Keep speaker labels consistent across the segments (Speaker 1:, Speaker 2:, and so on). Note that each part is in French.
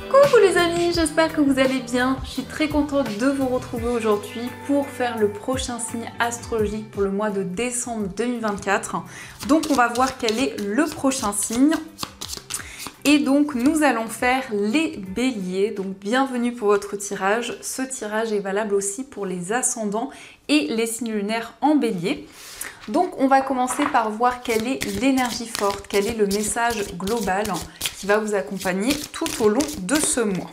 Speaker 1: Coucou les amis, j'espère que vous allez bien. Je suis très contente de vous retrouver aujourd'hui pour faire le prochain signe astrologique pour le mois de décembre 2024. Donc on va voir quel est le prochain signe. Et donc nous allons faire les béliers. Donc bienvenue pour votre tirage. Ce tirage est valable aussi pour les ascendants et les signes lunaires en bélier. Donc on va commencer par voir quelle est l'énergie forte, quel est le message global qui va vous accompagner tout au long de ce mois.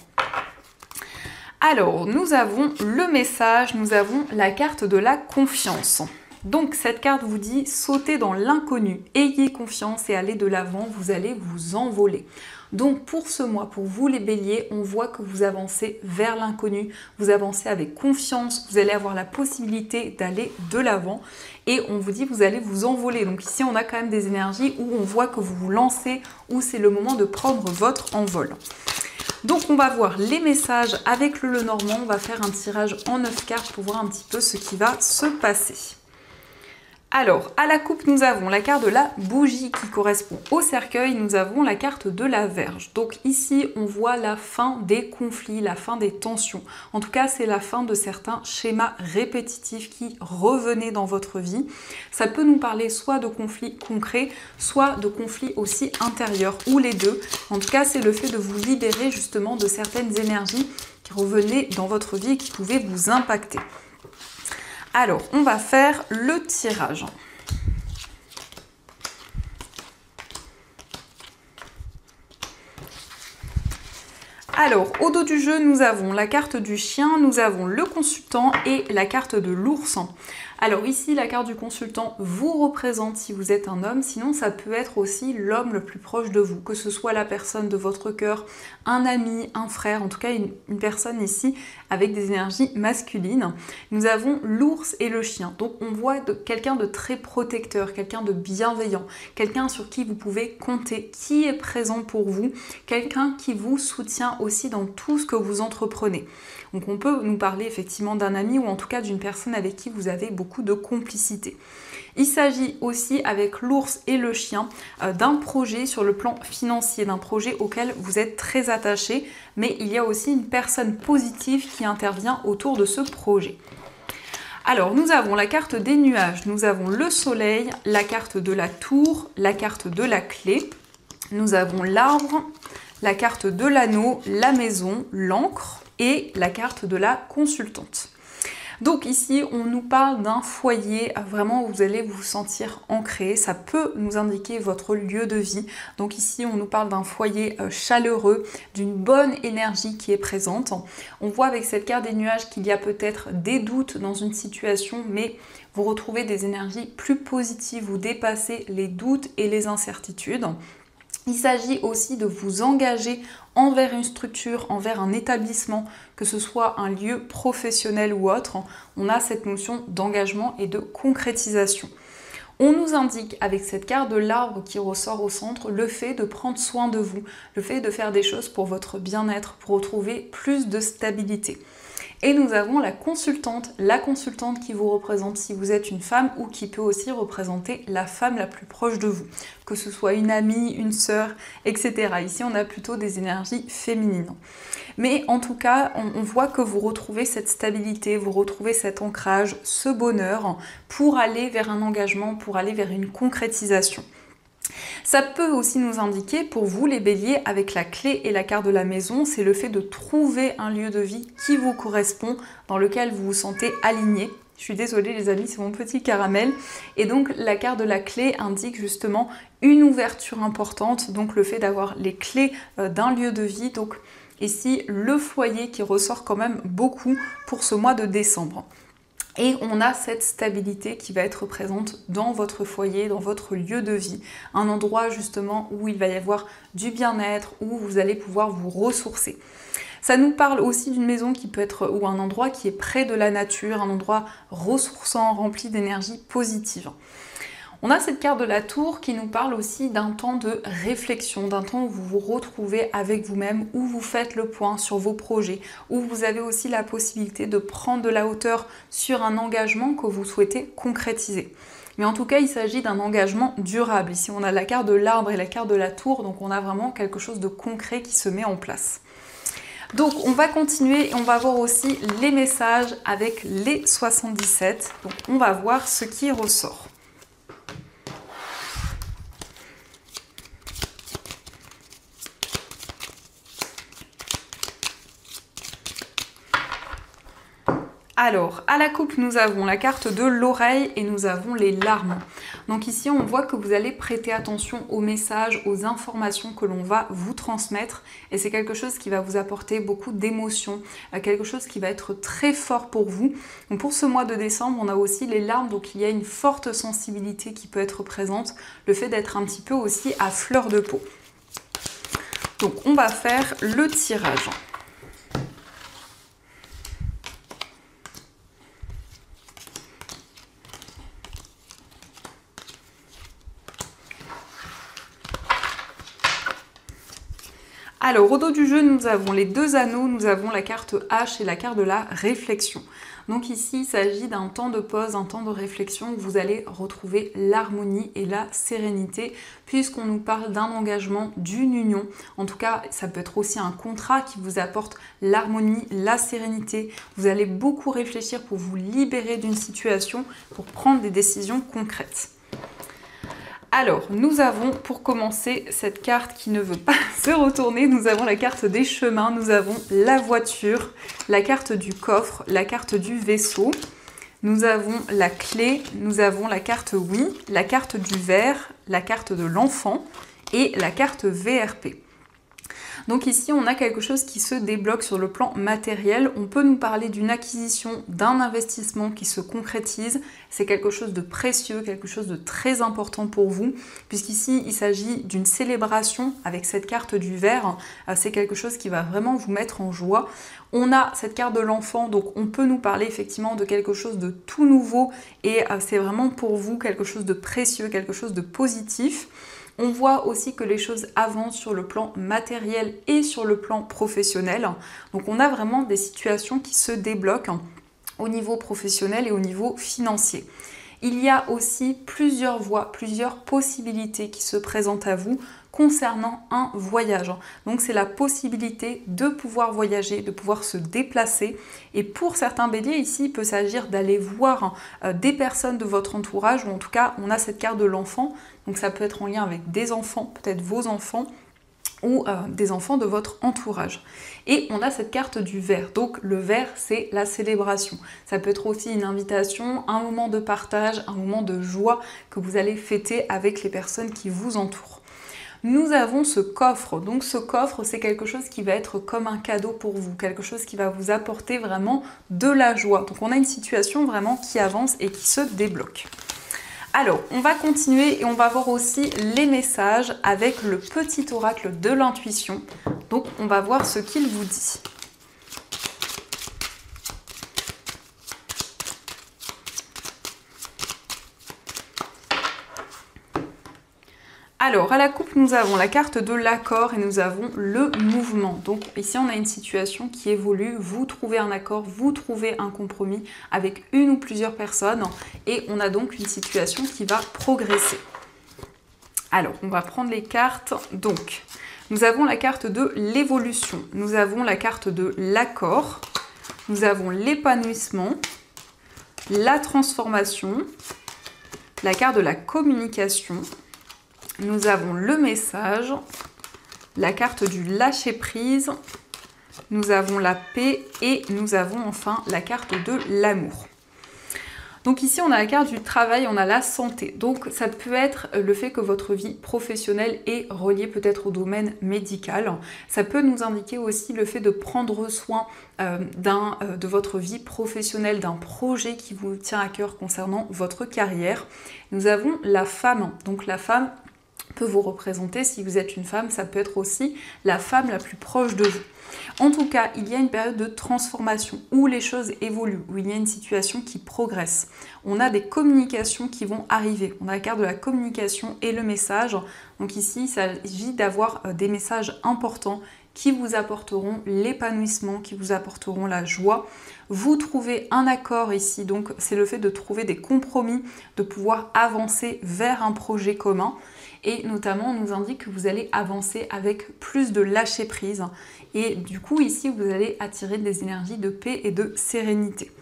Speaker 1: Alors, nous avons le message, nous avons la carte de la confiance. Donc cette carte vous dit sautez dans l'inconnu, ayez confiance et allez de l'avant, vous allez vous envoler. Donc pour ce mois, pour vous les béliers, on voit que vous avancez vers l'inconnu, vous avancez avec confiance, vous allez avoir la possibilité d'aller de l'avant et on vous dit vous allez vous envoler. Donc ici on a quand même des énergies où on voit que vous vous lancez, où c'est le moment de prendre votre envol. Donc on va voir les messages avec le Lenormand, on va faire un tirage en 9 cartes pour voir un petit peu ce qui va se passer. Alors, à la coupe, nous avons la carte de la bougie qui correspond au cercueil, nous avons la carte de la Vierge. Donc ici, on voit la fin des conflits, la fin des tensions. En tout cas, c'est la fin de certains schémas répétitifs qui revenaient dans votre vie. Ça peut nous parler soit de conflits concrets, soit de conflits aussi intérieurs, ou les deux. En tout cas, c'est le fait de vous libérer justement de certaines énergies qui revenaient dans votre vie et qui pouvaient vous impacter. Alors, on va faire le tirage. Alors, au dos du jeu, nous avons la carte du chien, nous avons le consultant et la carte de l'ours. Alors ici, la carte du consultant vous représente si vous êtes un homme, sinon ça peut être aussi l'homme le plus proche de vous, que ce soit la personne de votre cœur, un ami, un frère, en tout cas une personne ici avec des énergies masculines. Nous avons l'ours et le chien, donc on voit quelqu'un de très protecteur, quelqu'un de bienveillant, quelqu'un sur qui vous pouvez compter, qui est présent pour vous, quelqu'un qui vous soutient aussi dans tout ce que vous entreprenez. Donc on peut nous parler effectivement d'un ami ou en tout cas d'une personne avec qui vous avez beaucoup de complicité. Il s'agit aussi avec l'ours et le chien d'un projet sur le plan financier, d'un projet auquel vous êtes très attaché, mais il y a aussi une personne positive qui intervient autour de ce projet. Alors nous avons la carte des nuages, nous avons le soleil, la carte de la tour, la carte de la clé, nous avons l'arbre, la carte de l'anneau, la maison, l'encre et la carte de la consultante. Donc ici, on nous parle d'un foyer, vraiment où vous allez vous sentir ancré. Ça peut nous indiquer votre lieu de vie. Donc ici, on nous parle d'un foyer chaleureux, d'une bonne énergie qui est présente. On voit avec cette carte des nuages qu'il y a peut-être des doutes dans une situation, mais vous retrouvez des énergies plus positives, vous dépassez les doutes et les incertitudes. Il s'agit aussi de vous engager envers une structure, envers un établissement, que ce soit un lieu professionnel ou autre. On a cette notion d'engagement et de concrétisation. On nous indique avec cette carte de l'arbre qui ressort au centre le fait de prendre soin de vous, le fait de faire des choses pour votre bien-être, pour retrouver plus de stabilité. Et nous avons la consultante qui vous représente si vous êtes une femme ou qui peut aussi représenter la femme la plus proche de vous, que ce soit une amie, une sœur, etc. Ici, on a plutôt des énergies féminines. Mais en tout cas, on voit que vous retrouvez cette stabilité, vous retrouvez cet ancrage, ce bonheur pour aller vers un engagement, pour aller vers une concrétisation. Ça peut aussi nous indiquer, pour vous les béliers, avec la clé et la carte de la maison, c'est le fait de trouver un lieu de vie qui vous correspond, dans lequel vous vous sentez aligné. Je suis désolée les amis, c'est mon petit caramel. Et donc la carte de la clé indique justement une ouverture importante, donc le fait d'avoir les clés d'un lieu de vie. Donc ici, le foyer qui ressort quand même beaucoup pour ce mois de décembre. Et on a cette stabilité qui va être présente dans votre foyer, dans votre lieu de vie. Un endroit justement où il va y avoir du bien-être, où vous allez pouvoir vous ressourcer. Ça nous parle aussi d'une maison qui peut être, ou un endroit qui est près de la nature, un endroit ressourçant, rempli d'énergie positive. On a cette carte de la tour qui nous parle aussi d'un temps de réflexion, d'un temps où vous vous retrouvez avec vous-même, où vous faites le point sur vos projets, où vous avez aussi la possibilité de prendre de la hauteur sur un engagement que vous souhaitez concrétiser. Mais en tout cas, il s'agit d'un engagement durable. Ici, on a la carte de l'arbre et la carte de la tour, donc on a vraiment quelque chose de concret qui se met en place. Donc on va continuer et on va voir aussi les messages avec les 77. Donc on va voir ce qui ressort. Alors, à la coupe, nous avons la carte de l'oreille et nous avons les larmes. Donc ici, on voit que vous allez prêter attention aux messages, aux informations que l'on va vous transmettre. Et c'est quelque chose qui va vous apporter beaucoup d'émotions, quelque chose qui va être très fort pour vous. Donc pour ce mois de décembre, on a aussi les larmes, donc il y a une forte sensibilité qui peut être présente. Le fait d'être un petit peu aussi à fleur de peau. Donc on va faire le tirage. Alors, au dos du jeu, nous avons les deux anneaux, nous avons la carte H et la carte de la réflexion. Donc ici, il s'agit d'un temps de pause, un temps de réflexion où vous allez retrouver l'harmonie et la sérénité, puisqu'on nous parle d'un engagement, d'une union. En tout cas, ça peut être aussi un contrat qui vous apporte l'harmonie, la sérénité. Vous allez beaucoup réfléchir pour vous libérer d'une situation, pour prendre des décisions concrètes. Alors, nous avons pour commencer cette carte qui ne veut pas se retourner. Nous avons la carte des chemins, nous avons la voiture, la carte du coffre, la carte du vaisseau. Nous avons la clé, nous avons la carte oui, la carte du verre, la carte de l'enfant et la carte VRP. Donc ici, on a quelque chose qui se débloque sur le plan matériel. On peut nous parler d'une acquisition, d'un investissement qui se concrétise. C'est quelque chose de précieux, quelque chose de très important pour vous, puisqu'ici, il s'agit d'une célébration avec cette carte du verre. C'est quelque chose qui va vraiment vous mettre en joie. On a cette carte de l'enfant, donc on peut nous parler effectivement de quelque chose de tout nouveau et c'est vraiment pour vous quelque chose de précieux, quelque chose de positif. On voit aussi que les choses avancent sur le plan matériel et sur le plan professionnel. Donc on a vraiment des situations qui se débloquent au niveau professionnel et au niveau financier. Il y a aussi plusieurs voies, plusieurs possibilités qui se présentent à vous concernant un voyage. Donc c'est la possibilité de pouvoir voyager, de pouvoir se déplacer. Et pour certains béliers, ici, il peut s'agir d'aller voir des personnes de votre entourage, ou en tout cas, on a cette carte de l'enfant. Donc ça peut être en lien avec des enfants, peut-être vos enfants, ou des enfants de votre entourage. Et on a cette carte du verre. Donc le verre, c'est la célébration. Ça peut être aussi une invitation, un moment de partage, un moment de joie que vous allez fêter avec les personnes qui vous entourent. Nous avons ce coffre. Donc ce coffre, c'est quelque chose qui va être comme un cadeau pour vous, quelque chose qui va vous apporter vraiment de la joie. Donc on a une situation vraiment qui avance et qui se débloque. Alors, on va continuer et on va voir aussi les messages avec le petit oracle de l'intuition. Donc, on va voir ce qu'il vous dit. Alors, à la coupe, nous avons la carte de l'accord et nous avons le mouvement. Donc ici, on a une situation qui évolue. Vous trouvez un accord, vous trouvez un compromis avec une ou plusieurs personnes et on a donc une situation qui va progresser. Alors, on va prendre les cartes. Donc, nous avons la carte de l'évolution. Nous avons la carte de l'accord. Nous avons l'épanouissement, la transformation, la carte de la communication. Nous avons le message, la carte du lâcher-prise, nous avons la paix et nous avons enfin la carte de l'amour. Donc ici, on a la carte du travail, on a la santé. Donc ça peut être le fait que votre vie professionnelle est reliée peut-être au domaine médical. Ça peut nous indiquer aussi le fait de prendre soin de votre vie professionnelle, d'un projet qui vous tient à cœur concernant votre carrière. Nous avons la femme. Donc la femme peut vous représenter, si vous êtes une femme, ça peut être aussi la femme la plus proche de vous. En tout cas, il y a une période de transformation où les choses évoluent, où il y a une situation qui progresse. On a des communications qui vont arriver. On a la carte de la communication et le message. Donc ici, il s'agit d'avoir des messages importants qui vous apporteront l'épanouissement, qui vous apporteront la joie. Vous trouvez un accord ici, donc c'est le fait de trouver des compromis, de pouvoir avancer vers un projet commun. et notamment on nous indique que vous allez avancer avec plus de lâcher prise et du coup ici vous allez attirer des énergies de paix et de sérénité.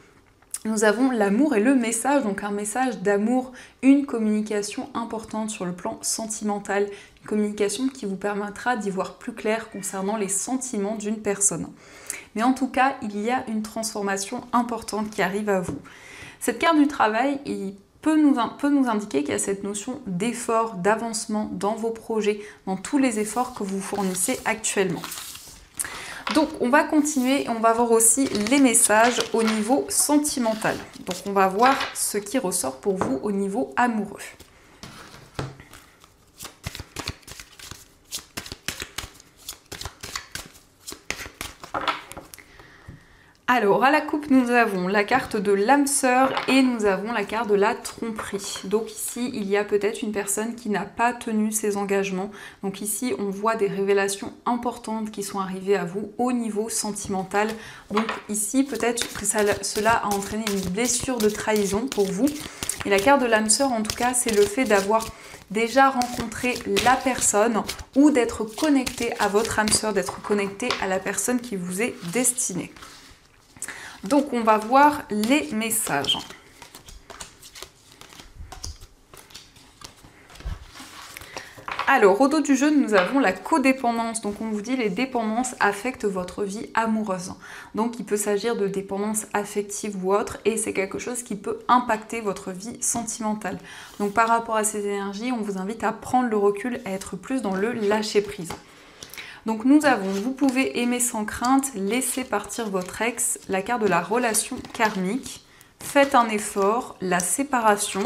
Speaker 1: Nous avons l'amour et le message, donc un message d'amour, une communication importante sur le plan sentimental, une communication qui vous permettra d'y voir plus clair concernant les sentiments d'une personne. Mais en tout cas, il y a une transformation importante qui arrive à vous. Cette carte du travail, peut nous indiquer qu'il y a cette notion d'effort, d'avancement dans vos projets, dans tous les efforts que vous fournissez actuellement. Donc on va continuer et on va voir aussi les messages au niveau sentimental. Donc on va voir ce qui ressort pour vous au niveau amoureux. Alors, à la coupe, nous avons la carte de l'âme sœur et nous avons la carte de la tromperie. Donc ici, il y a peut-être une personne qui n'a pas tenu ses engagements. Donc ici, on voit des révélations importantes qui sont arrivées à vous au niveau sentimental. Donc ici, peut-être que cela a entraîné une blessure de trahison pour vous. Et la carte de l'âme sœur, en tout cas, c'est le fait d'avoir déjà rencontré la personne ou d'être connecté à votre âme sœur, d'être connecté à la personne qui vous est destinée. Donc on va voir les messages. Alors au dos du jeu, nous avons la codépendance. Donc on vous dit les dépendances affectent votre vie amoureuse. Donc il peut s'agir de dépendance affective ou autre et c'est quelque chose qui peut impacter votre vie sentimentale. Donc par rapport à ces énergies, on vous invite à prendre le recul, à être plus dans le lâcher prise. Donc nous avons, vous pouvez aimer sans crainte, laisser partir votre ex, la carte de la relation karmique, faites un effort, la séparation,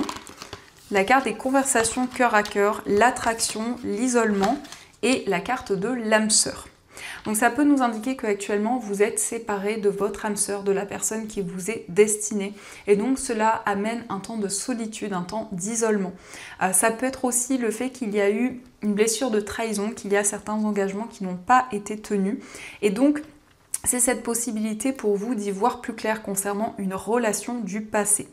Speaker 1: la carte des conversations cœur à cœur, l'attraction, l'isolement et la carte de l'âme sœur. Donc ça peut nous indiquer qu'actuellement vous êtes séparé de votre âme sœur, de la personne qui vous est destinée. Et donc cela amène un temps de solitude, un temps d'isolement. Ça peut être aussi le fait qu'il y a eu une blessure de trahison, qu'il y a certains engagements qui n'ont pas été tenus. Et donc c'est cette possibilité pour vous d'y voir plus clair concernant une relation du passé.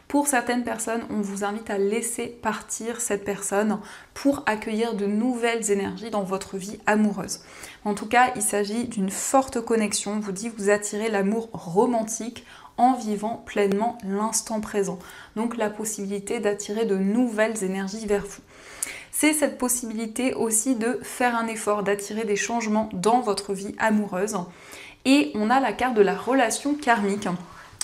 Speaker 1: Pour certaines personnes, on vous invite à laisser partir cette personne pour accueillir de nouvelles énergies dans votre vie amoureuse. En tout cas, il s'agit d'une forte connexion. Vous dit vous attirez l'amour romantique en vivant pleinement l'instant présent. Donc la possibilité d'attirer de nouvelles énergies vers vous. C'est cette possibilité aussi de faire un effort, d'attirer des changements dans votre vie amoureuse. Et on a la carte de la relation karmique.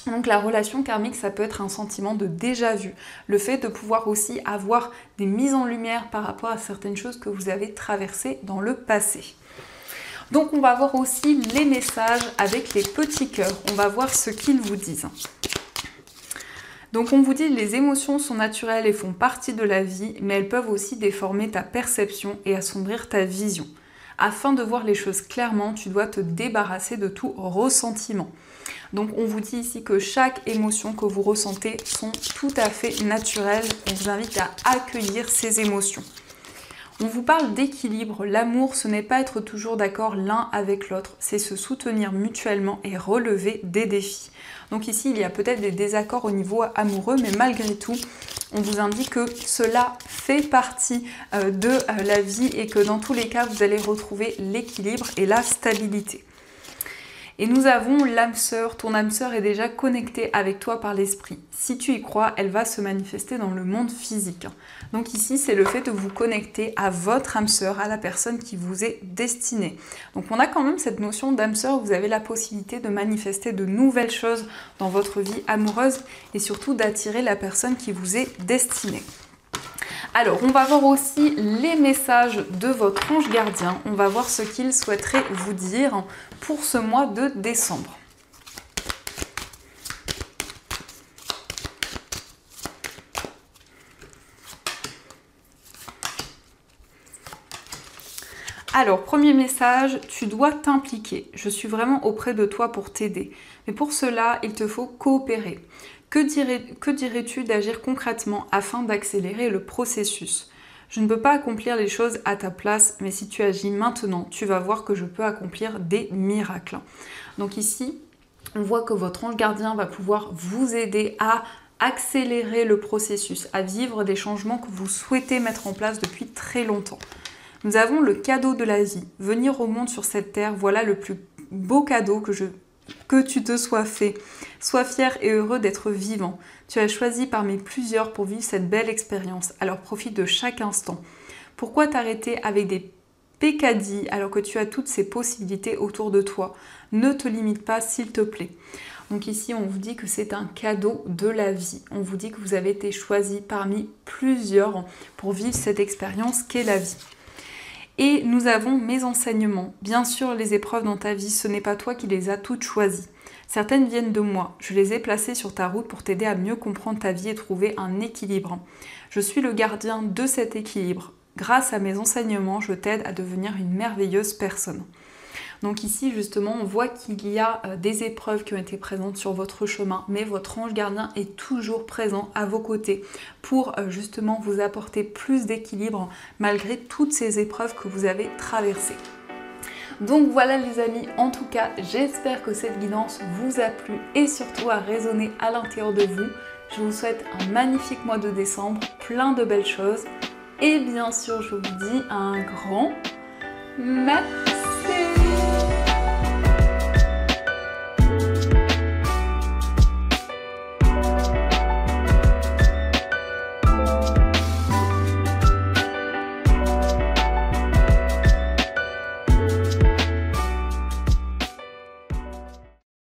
Speaker 1: Donc la relation karmique, ça peut être un sentiment de déjà-vu. Le fait de pouvoir aussi avoir des mises en lumière par rapport à certaines choses que vous avez traversées dans le passé. Donc on va voir aussi les messages avec les petits cœurs. On va voir ce qu'ils vous disent. Donc on vous dit les émotions sont naturelles et font partie de la vie, mais elles peuvent aussi déformer ta perception et assombrir ta vision. Afin de voir les choses clairement, tu dois te débarrasser de tout ressentiment. Donc on vous dit ici que chaque émotion que vous ressentez sont tout à fait naturelles. On vous invite à accueillir ces émotions. On vous parle d'équilibre. L'amour, ce n'est pas être toujours d'accord l'un avec l'autre, c'est se soutenir mutuellement et relever des défis. Donc ici, il y a peut-être des désaccords au niveau amoureux, mais malgré tout, on vous indique que cela fait partie de la vie et que dans tous les cas, vous allez retrouver l'équilibre et la stabilité. Et nous avons l'âme sœur. Ton âme sœur est déjà connectée avec toi par l'esprit. Si tu y crois, elle va se manifester dans le monde physique. Donc ici, c'est le fait de vous connecter à votre âme sœur, à la personne qui vous est destinée. Donc on a quand même cette notion d'âme sœur. Vous avez la possibilité de manifester de nouvelles choses dans votre vie amoureuse et surtout d'attirer la personne qui vous est destinée. Alors, on va voir aussi les messages de votre ange gardien. On va voir ce qu'il souhaiterait vous dire pour ce mois de décembre. Alors, premier message, tu dois t'impliquer. Je suis vraiment auprès de toi pour t'aider. Mais pour cela, il te faut coopérer. Que dirais-tu d'agir concrètement afin d'accélérer le processus? Je ne peux pas accomplir les choses à ta place, mais si tu agis maintenant, tu vas voir que je peux accomplir des miracles. Donc ici, on voit que votre ange gardien va pouvoir vous aider à accélérer le processus, à vivre des changements que vous souhaitez mettre en place depuis très longtemps. Nous avons le cadeau de la vie. Venir au monde sur cette terre, voilà le plus beau cadeau que tu te sois fait. Sois fier et heureux d'être vivant. Tu as choisi parmi plusieurs pour vivre cette belle expérience, alors profite de chaque instant. Pourquoi t'arrêter avec des pécadilles alors que tu as toutes ces possibilités autour de toi? Ne te limite pas, s'il te plaît. Donc ici, on vous dit que c'est un cadeau de la vie. On vous dit que vous avez été choisi parmi plusieurs pour vivre cette expérience qu'est la vie. Et nous avons mes enseignements. Bien sûr, les épreuves dans ta vie, ce n'est pas toi qui les as toutes choisies. Certaines viennent de moi. Je les ai placées sur ta route pour t'aider à mieux comprendre ta vie et trouver un équilibre. Je suis le gardien de cet équilibre. Grâce à mes enseignements, je t'aide à devenir une merveilleuse personne. Donc ici, justement, on voit qu'il y a des épreuves qui ont été présentes sur votre chemin, mais votre ange gardien est toujours présent à vos côtés pour justement vous apporter plus d'équilibre malgré toutes ces épreuves que vous avez traversées. Donc voilà les amis, en tout cas, j'espère que cette guidance vous a plu et surtout a résonné à l'intérieur de vous. Je vous souhaite un magnifique mois de décembre, plein de belles choses. Et bien sûr, je vous dis un grand merci.